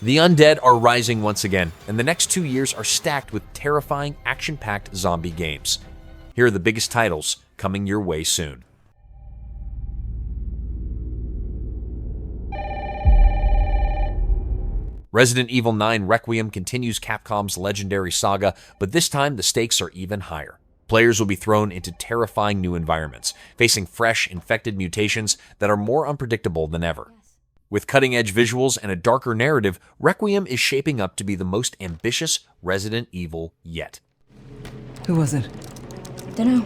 The undead are rising once again, and the next 2 years are stacked with terrifying, action-packed zombie games. Here are the biggest titles coming your way soon. Resident Evil 9 Requiem continues Capcom's legendary saga, but this time the stakes are even higher. Players will be thrown into terrifying new environments, facing fresh, infected mutations that are more unpredictable than ever. With cutting-edge visuals and a darker narrative, Requiem is shaping up to be the most ambitious Resident Evil yet. Who was it? Dunno.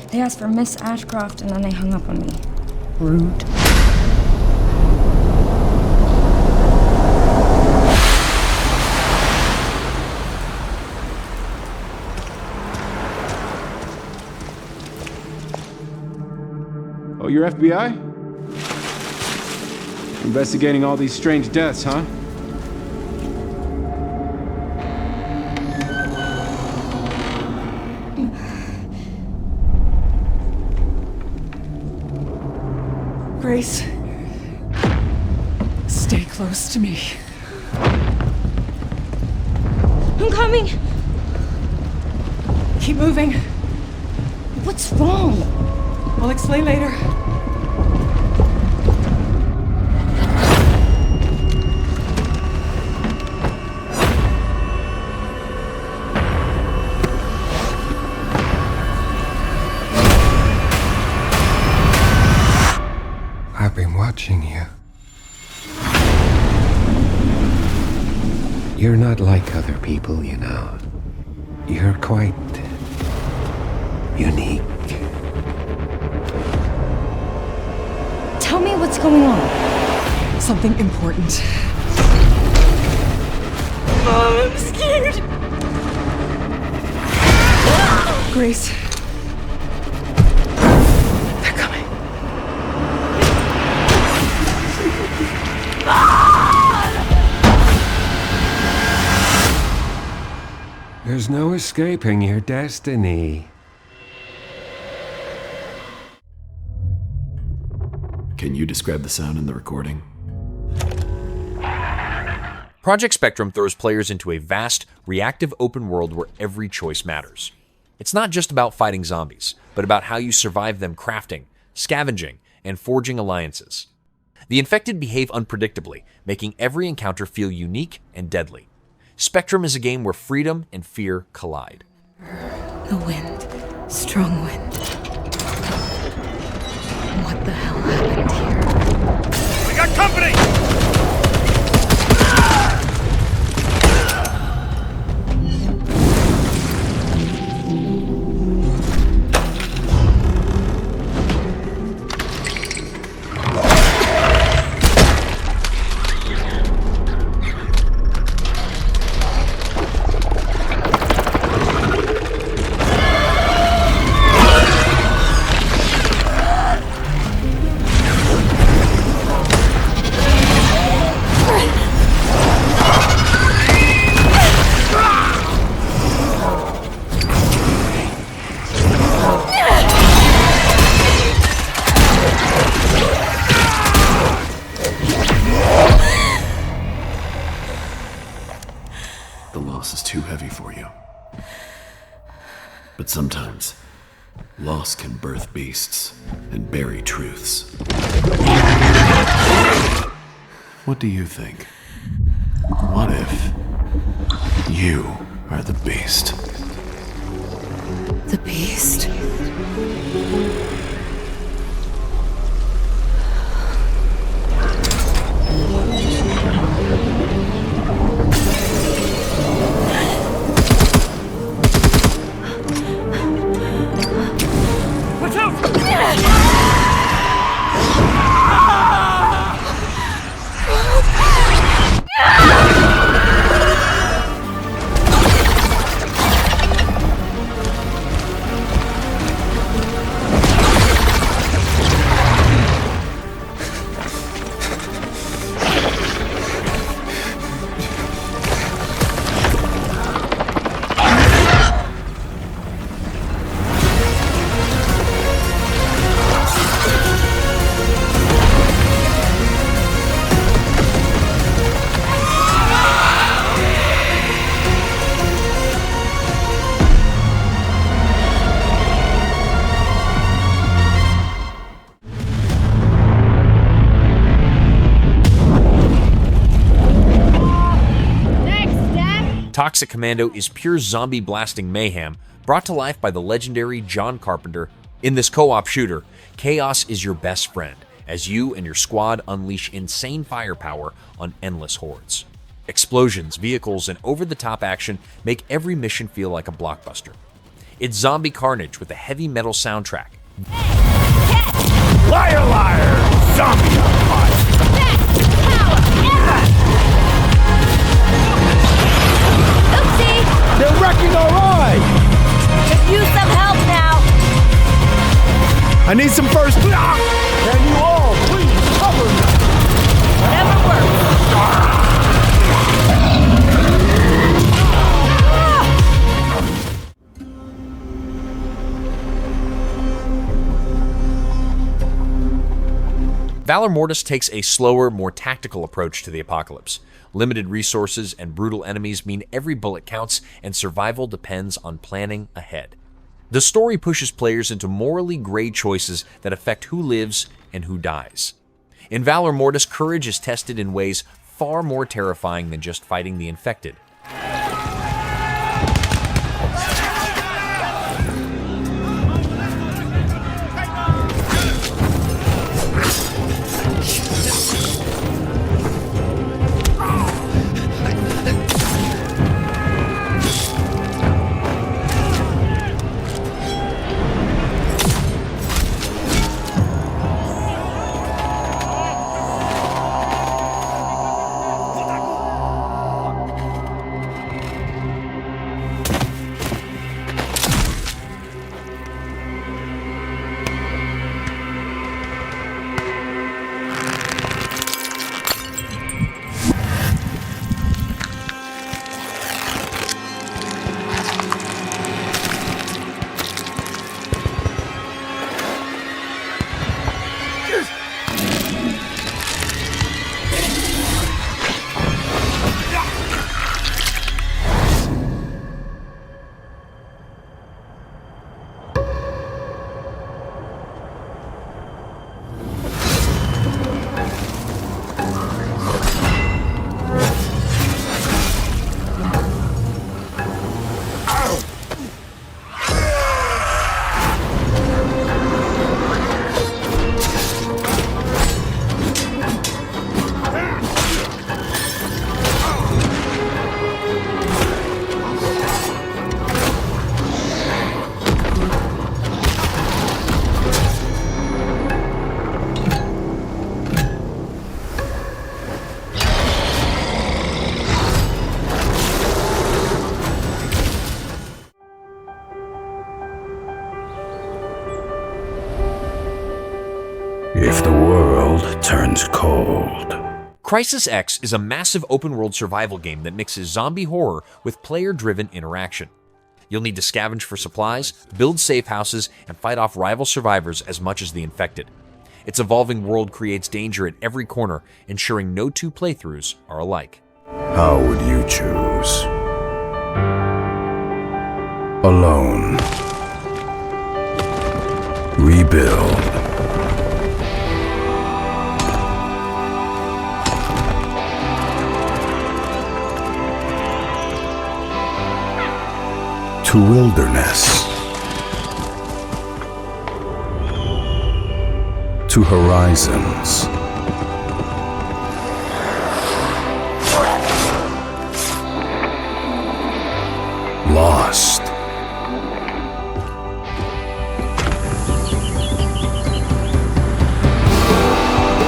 They asked for Miss Ashcroft and then they hung up on me. Rude. Oh, you're FBI? Investigating all these strange deaths, huh? Grace, stay close to me. I'm coming! Keep moving. What's wrong? I'll explain later. I've been watching you. You're not like other people, you know. You're quite unique. Tell me what's going on. Something important. Mom, I'm scared. Grace. They're coming. There's no escaping your destiny. Can you describe the sound in the recording? Project Spectrum throws players into a vast, reactive open world where every choice matters. It's not just about fighting zombies, but about how you survive them crafting, scavenging, and forging alliances. The infected behave unpredictably, making every encounter feel unique and deadly. Spectrum is a game where freedom and fear collide. The wind. Strong wind. What the hell happened here? We got company! But sometimes, loss can birth beasts and bury truths. What do you think? What if you are the beast? The beast? Toxic Commando is pure zombie blasting mayhem, brought to life by the legendary John Carpenter. In this co-op shooter, chaos is your best friend, as you and your squad unleash insane firepower on endless hordes. Explosions, vehicles, and over-the-top action make every mission feel like a blockbuster. It's zombie carnage with a heavy metal soundtrack. Liar, liar! Zombie on fire! Oopsie! They're wrecking our ride! Could use some help now! I need some first... Can you all please cover me? Whatever works. Valor Mortis takes a slower, more tactical approach to the apocalypse. Limited resources and brutal enemies mean every bullet counts, and survival depends on planning ahead. The story pushes players into morally gray choices that affect who lives and who dies. In Valor Mortis, courage is tested in ways far more terrifying than just fighting the infected. If the world turns cold. CrisisX is a massive open-world survival game that mixes zombie horror with player-driven interaction. You'll need to scavenge for supplies, build safe houses, and fight off rival survivors as much as the infected. Its evolving world creates danger at every corner, ensuring no two playthroughs are alike. How would you choose? Alone. Rebuild. To wilderness. To horizons. Lost.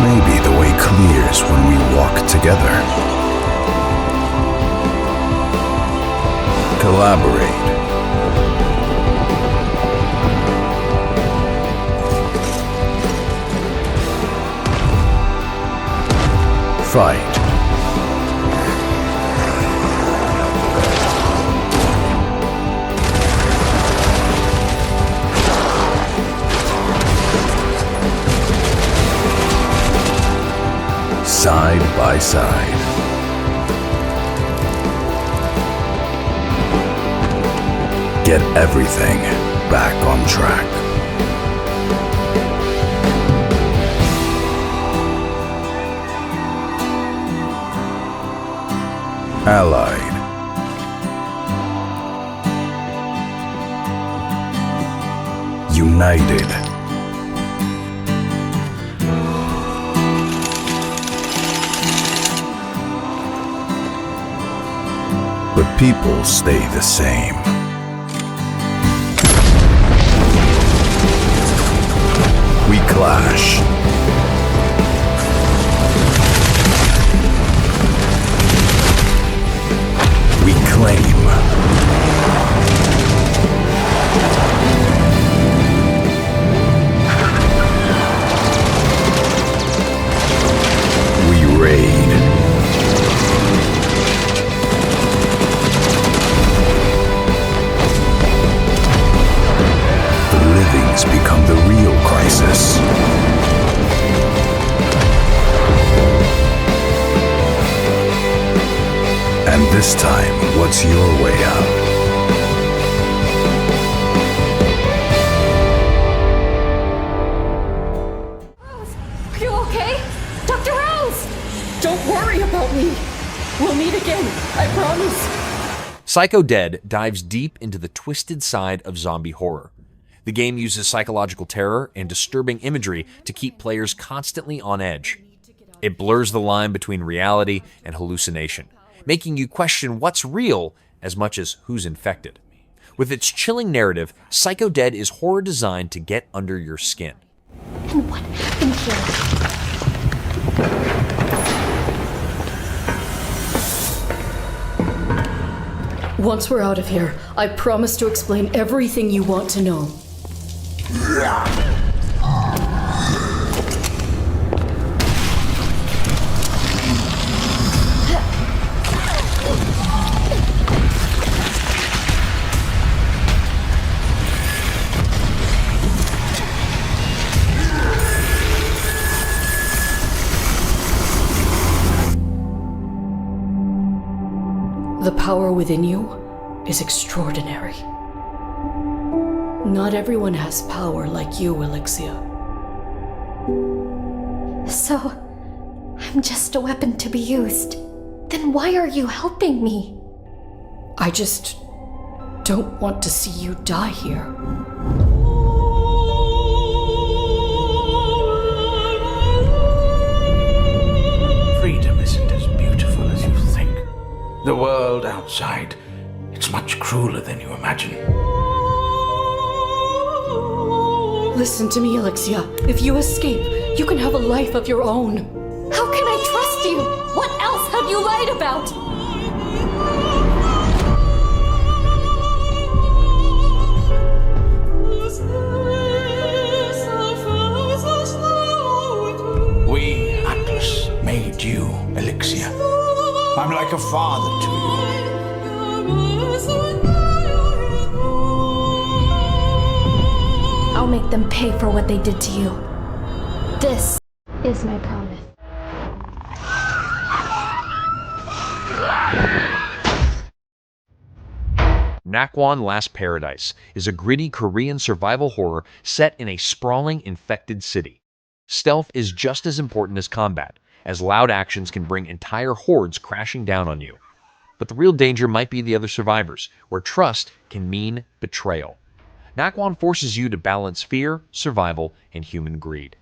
Maybe the way clears when we walk together. Collaborate. Fight. Side by side. Get everything back on track. Allied. united. But people stay the same. We clash. We claim. We raid. The livings become the real crisis. And this time, what's your way out? Are you okay? Dr. Rose! Don't worry about me. We'll meet again, I promise. Psycho Dead dives deep into the twisted side of zombie horror. The game uses psychological terror and disturbing imagery to keep players constantly on edge. It blurs the line between reality and hallucination, making you question what's real as much as who's infected. With its chilling narrative, Psycho Dead is horror designed to get under your skin. And what happened here? Once we're out of here, I promise to explain everything you want to know. The power within you is extraordinary. Not everyone has power like you, Elixia. So, I'm just a weapon to be used. Then why are you helping me? I just don't want to see you die here. Freedom isn't as beautiful as you think. The world outside, it's much crueler than you imagine. Listen to me, Elixia. If you escape, you can have a life of your own. How can I trust you? What else have you lied about? We, Atlas, made you, Elixia. I'm like a father to you. I'll make them pay for what they did to you. This is my promise. Nakwon Last Paradise is a gritty Korean survival horror set in a sprawling, infected city. Stealth is just as important as combat, as loud actions can bring entire hordes crashing down on you. But the real danger might be the other survivors, where trust can mean betrayal. Nakwon forces you to balance fear, survival, and human greed.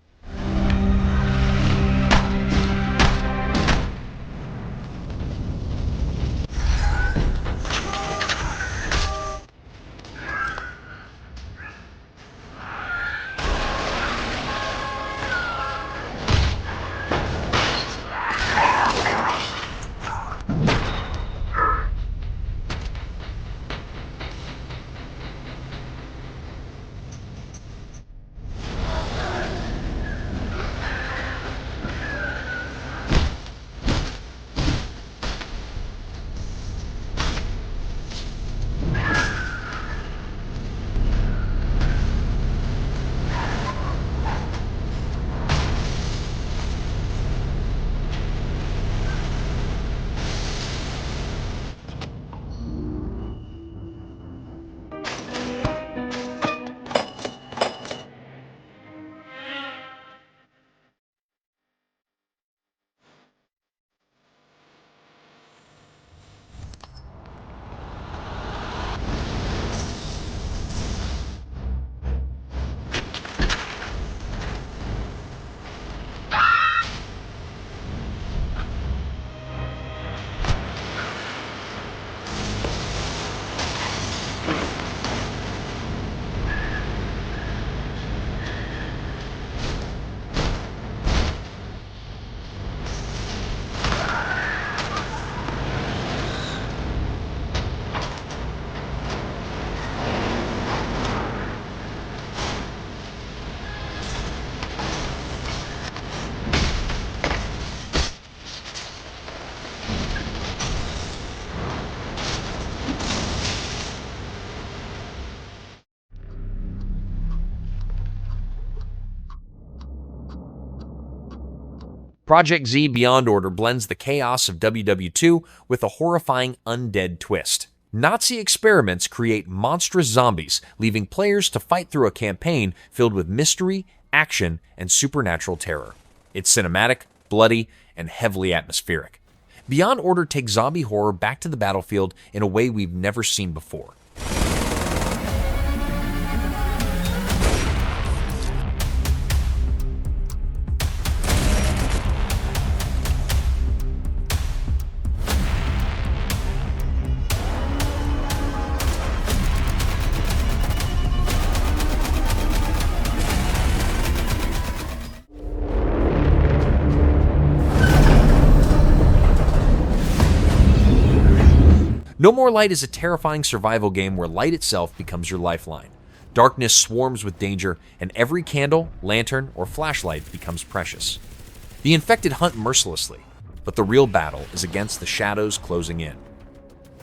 Projekt Z Beyond Order blends the chaos of WW2 with a horrifying undead twist. Nazi experiments create monstrous zombies, leaving players to fight through a campaign filled with mystery, action, and supernatural terror. It's cinematic, bloody, and heavily atmospheric. Beyond Order takes zombie horror back to the battlefield in a way we've never seen before. No More Light is a terrifying survival game where light itself becomes your lifeline. Darkness swarms with danger, and every candle, lantern, or flashlight becomes precious. The infected hunt mercilessly, but the real battle is against the shadows closing in.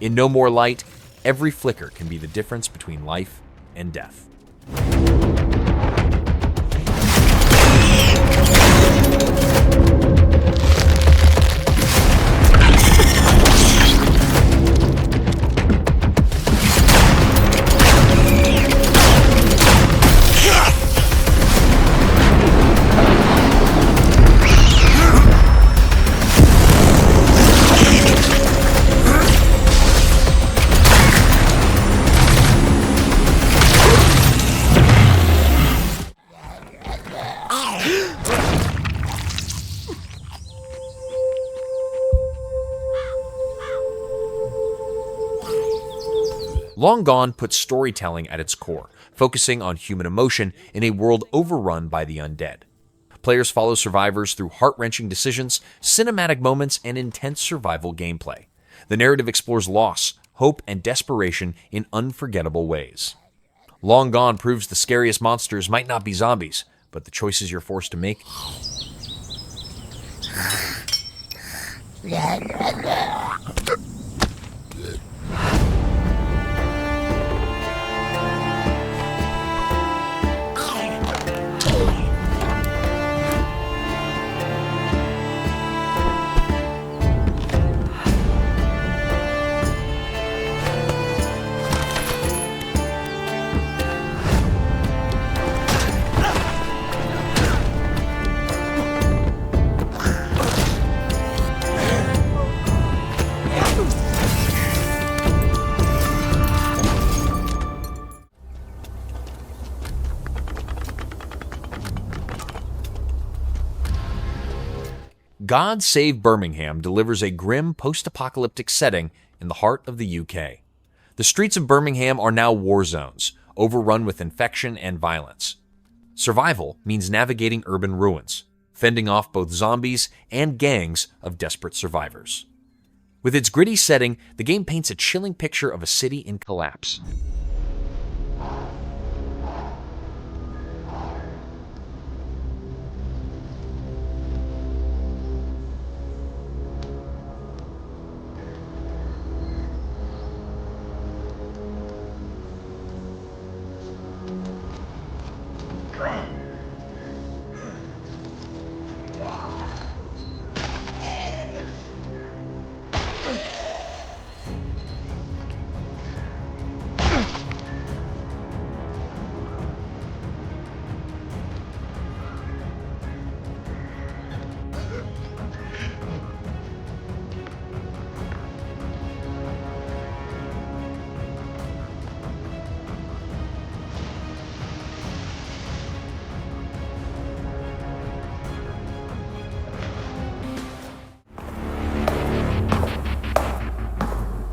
In No More Light, every flicker can be the difference between life and death. Long Gone puts storytelling at its core, focusing on human emotion in a world overrun by the undead. Players follow survivors through heart-wrenching decisions, cinematic moments, and intense survival gameplay. The narrative explores loss, hope, and desperation in unforgettable ways. Long Gone proves the scariest monsters might not be zombies, but the choices you're forced to make. God Save Birmingham delivers a grim post-apocalyptic setting in the heart of the UK. The streets of Birmingham are now war zones, overrun with infection and violence. Survival means navigating urban ruins, fending off both zombies and gangs of desperate survivors. With its gritty setting, the game paints a chilling picture of a city in collapse.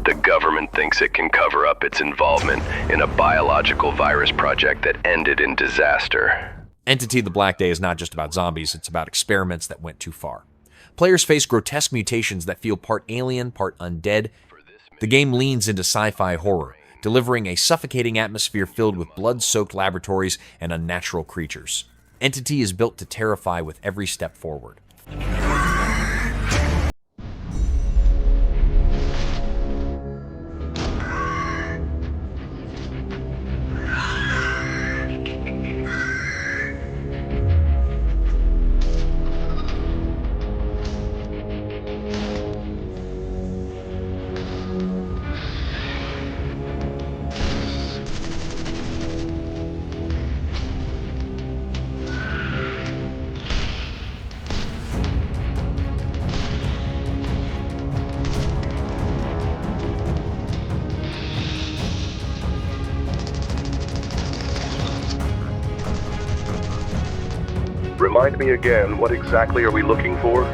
The government thinks it can cover up its involvement in a biological virus project that ended in disaster. Entity: The Black Day is not just about zombies, it's about experiments that went too far. Players face grotesque mutations that feel part alien, part undead. The game leans into sci-fi horror, delivering a suffocating atmosphere filled with blood-soaked laboratories and unnatural creatures. Entity is built to terrify with every step forward. remind me again, what exactly are we looking for?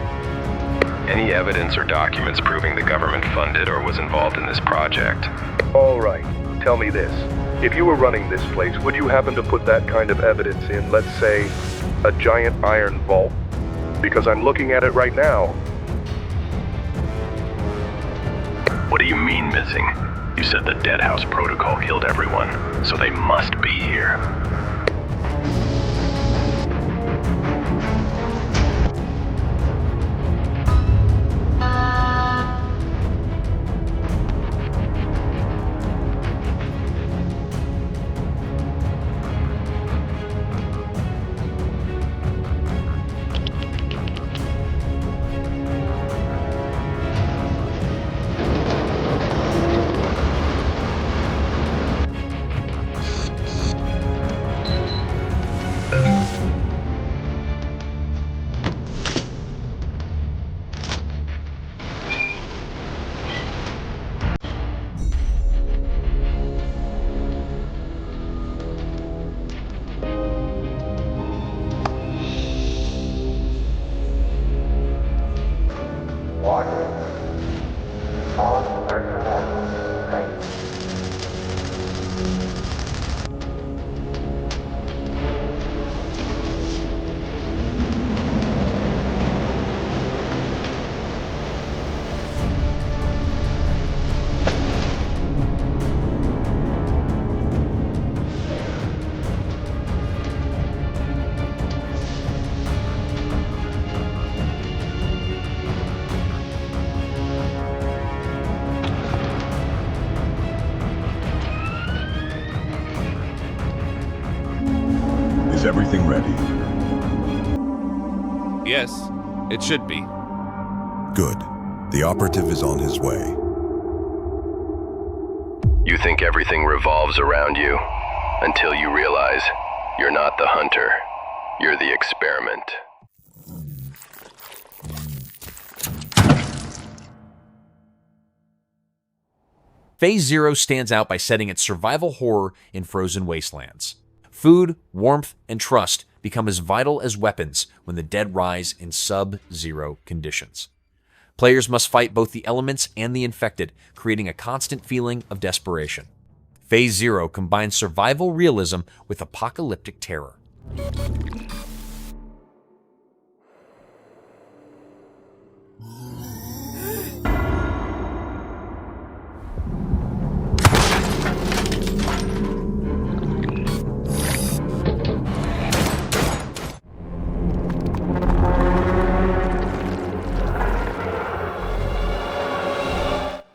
Any evidence or documents proving the government funded or was involved in this project. All right, tell me this. If you were running this place, would you happen to put that kind of evidence in, let's say, a giant iron vault? Because I'm looking at it right now. What do you mean missing? You said the Deadhouse Protocol killed everyone, so they must be here. Is everything ready? Yes, it should be. Good. The operative is on his way. You think everything revolves around you until you realize you're not the hunter, you're the experiment. Phase Zero stands out by setting its survival horror in frozen wastelands. Food, warmth, and trust become as vital as weapons when the dead rise in sub-zero conditions. Players must fight both the elements and the infected, creating a constant feeling of desperation. Phase Zero combines survival realism with apocalyptic terror.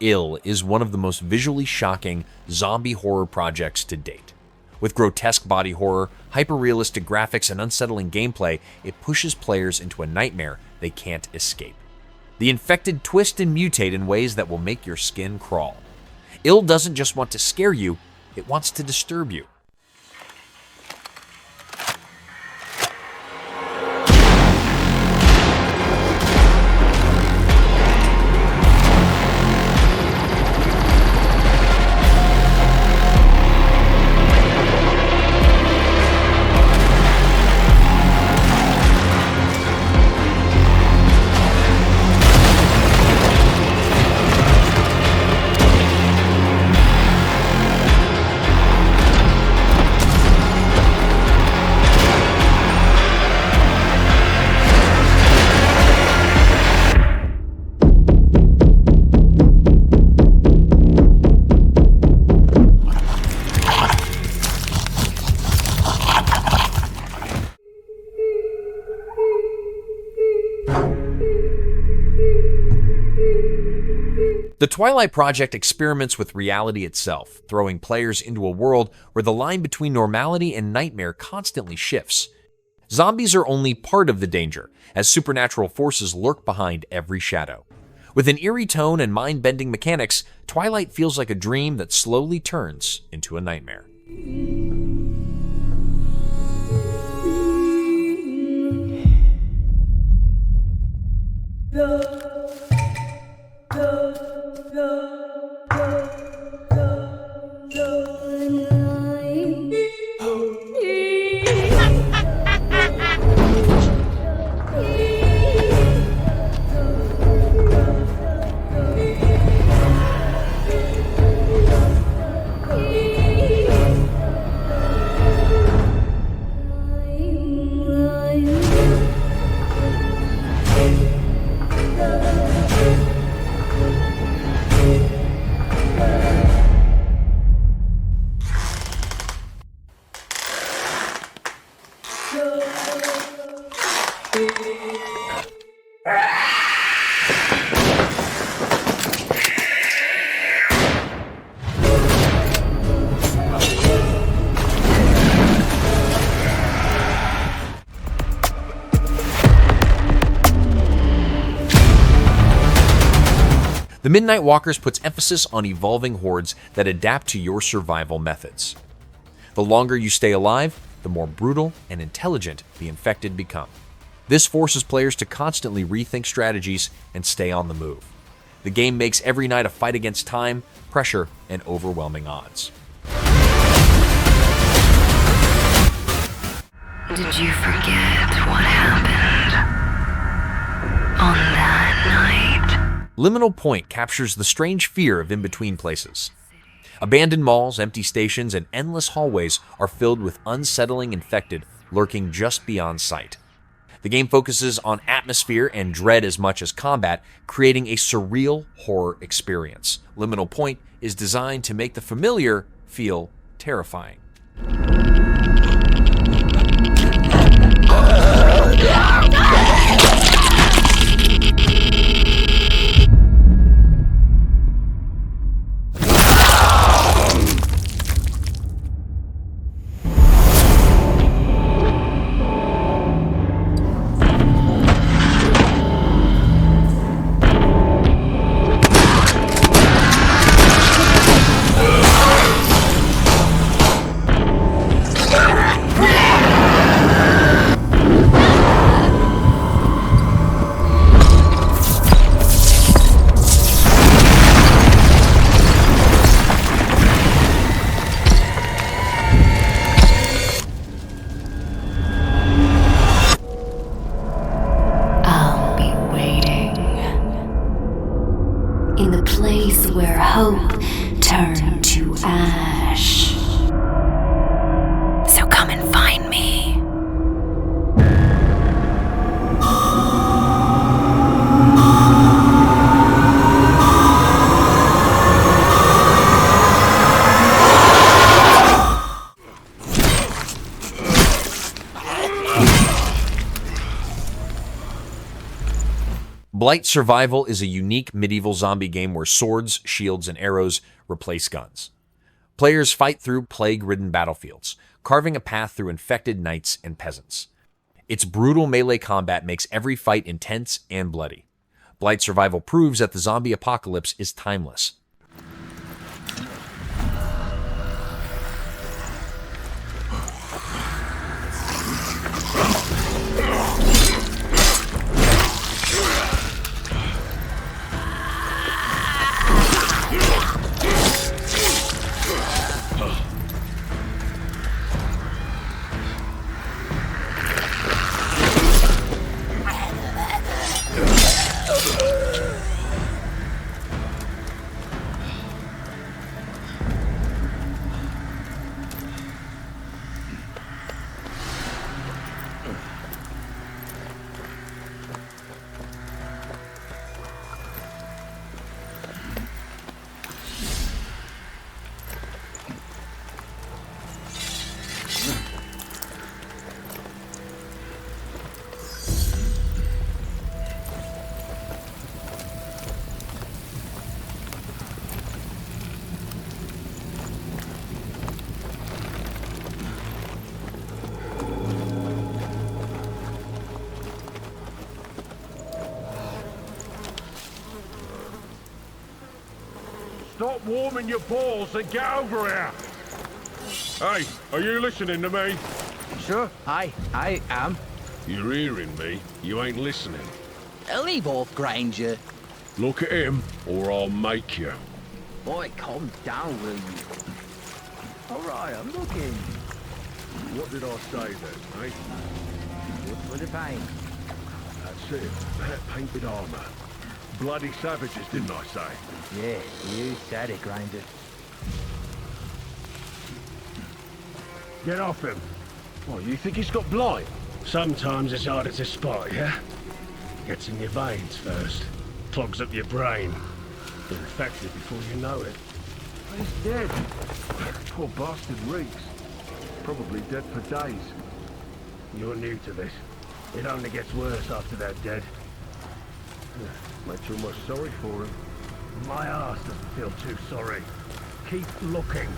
Ill is one of the most visually shocking zombie horror projects to date. With grotesque body horror, hyper-realistic graphics, and unsettling gameplay, it pushes players into a nightmare they can't escape. The infected twist and mutate in ways that will make your skin crawl. Ill doesn't just want to scare you, it wants to disturb you. The Twilight Project experiments with reality itself, throwing players into a world where the line between normality and nightmare constantly shifts. Zombies are only part of the danger, as supernatural forces lurk behind every shadow. With an eerie tone and mind-bending mechanics, Twilight feels like a dream that slowly turns into a nightmare. The Midnight Walkers puts emphasis on evolving hordes that adapt to your survival methods. The longer you stay alive, the more brutal and intelligent the infected become. This forces players to constantly rethink strategies and stay on the move. The game makes every night a fight against time, pressure, and overwhelming odds. Did you forget what happened on that night? Liminal Point captures the strange fear of in-between places. Abandoned malls, empty stations, and endless hallways are filled with unsettling infected lurking just beyond sight. The game focuses on atmosphere and dread as much as combat, creating a surreal horror experience. Liminal Point is designed to make the familiar feel terrifying. Blight Survival is a unique medieval zombie game where swords, shields, and arrows replace guns. Players fight through plague-ridden battlefields, carving a path through infected knights and peasants. Its brutal melee combat makes every fight intense and bloody. Blight Survival proves that the zombie apocalypse is timeless. Stop warming your balls and get over here! Hey, are you listening to me? Sure, I am. You're hearing me. You ain't listening. Leave off, Granger. Look at him, or I'll make you. Boy, calm down, will you? Alright, I'm looking. What did I say then, eh? What's for the pain? That's it. That painted armor. Bloody savages, didn't I say? Yeah, you said it, Granger. Get off him. What, you think he's got blight? Sometimes it's harder to spot, yeah? Gets in your veins first. Clogs up your brain. You're infected before you know it. He's dead. Poor bastard reeks. Probably dead for days. You're new to this. It only gets worse after they're dead. Makes you almost sorry for him. My ass doesn't feel too sorry. Keep looking.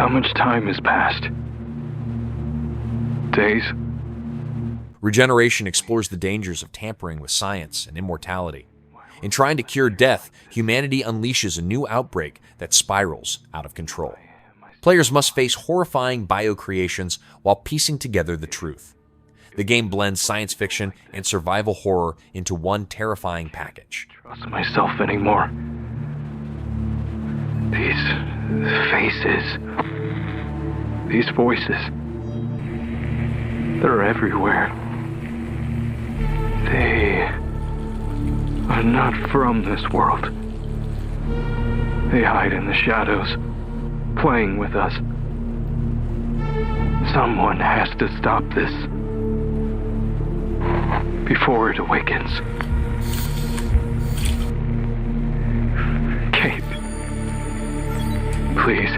How much time has passed? Days? Regeneration explores the dangers of tampering with science and immortality. In trying to cure death, humanity unleashes a new outbreak that spirals out of control. Players must face horrifying bio-creations while piecing together the truth. The game blends science fiction and survival horror into one terrifying package. Trust myself anymore. These faces, these voices, they're everywhere. They are not from this world. They hide in the shadows, playing with us. Someone has to stop this before it awakens. Kate, please,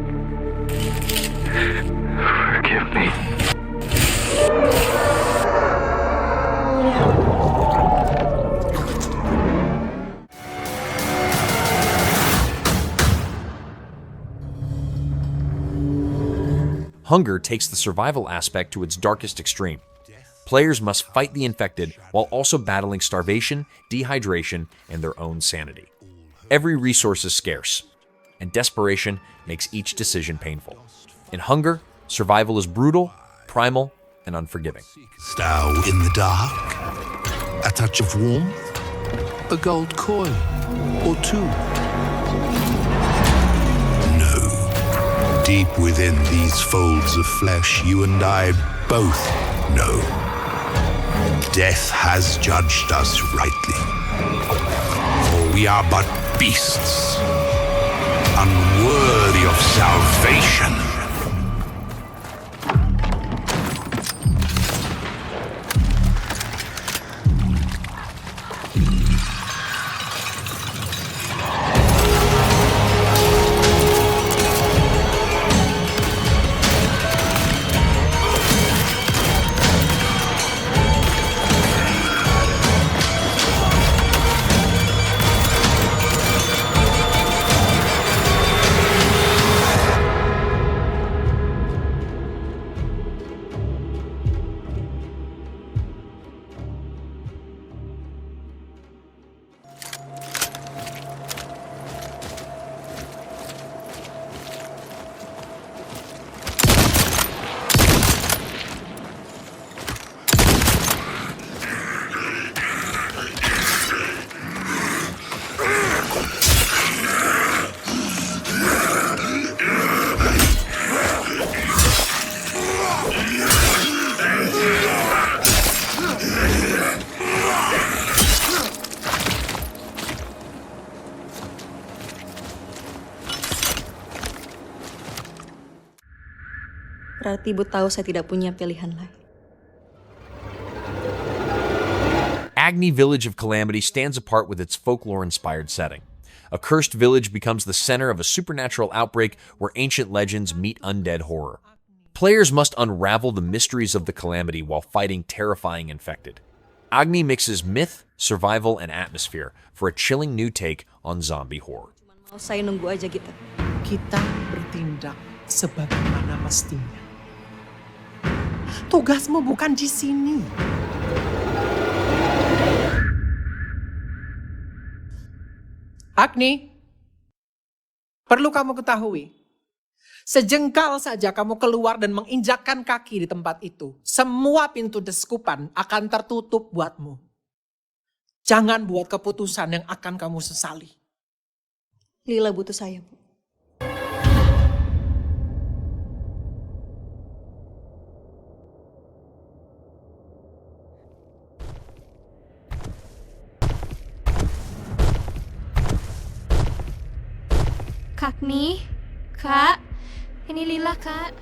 forgive me. Hunger takes the survival aspect to its darkest extreme. Players must fight the infected while also battling starvation, dehydration, and their own sanity. Every resource is scarce, and desperation makes each decision painful. In Hunger, survival is brutal, primal, and unforgiving. Thou in the dark? A touch of warmth? A gold coin or two? Deep within these folds of flesh, you and I both know. Death has judged us rightly. For we are but beasts, unworthy of salvation. Berarti Ibu tahu saya tidak punya pilihan lain. Agni village of Calamity stands apart with its folklore-inspired setting. A cursed village becomes the center of a supernatural outbreak where ancient legends meet undead horror. Players must unravel the mysteries of the Calamity while fighting terrifying infected. Agni mixes myth, survival, and atmosphere for a chilling new take on zombie horror. Mau saya nunggu aja gitu. Kita bertindak sebagaimana mestinya. Tugasmu bukan di sini. Agni, perlu kamu ketahui, sejengkal saja kamu keluar dan menginjakkan kaki di tempat itu, semua pintu deskupan akan tertutup buatmu. Jangan buat keputusan yang akan kamu sesali. Lila butuh saya, Bu. Agni, Kak, ini Lila, Kak.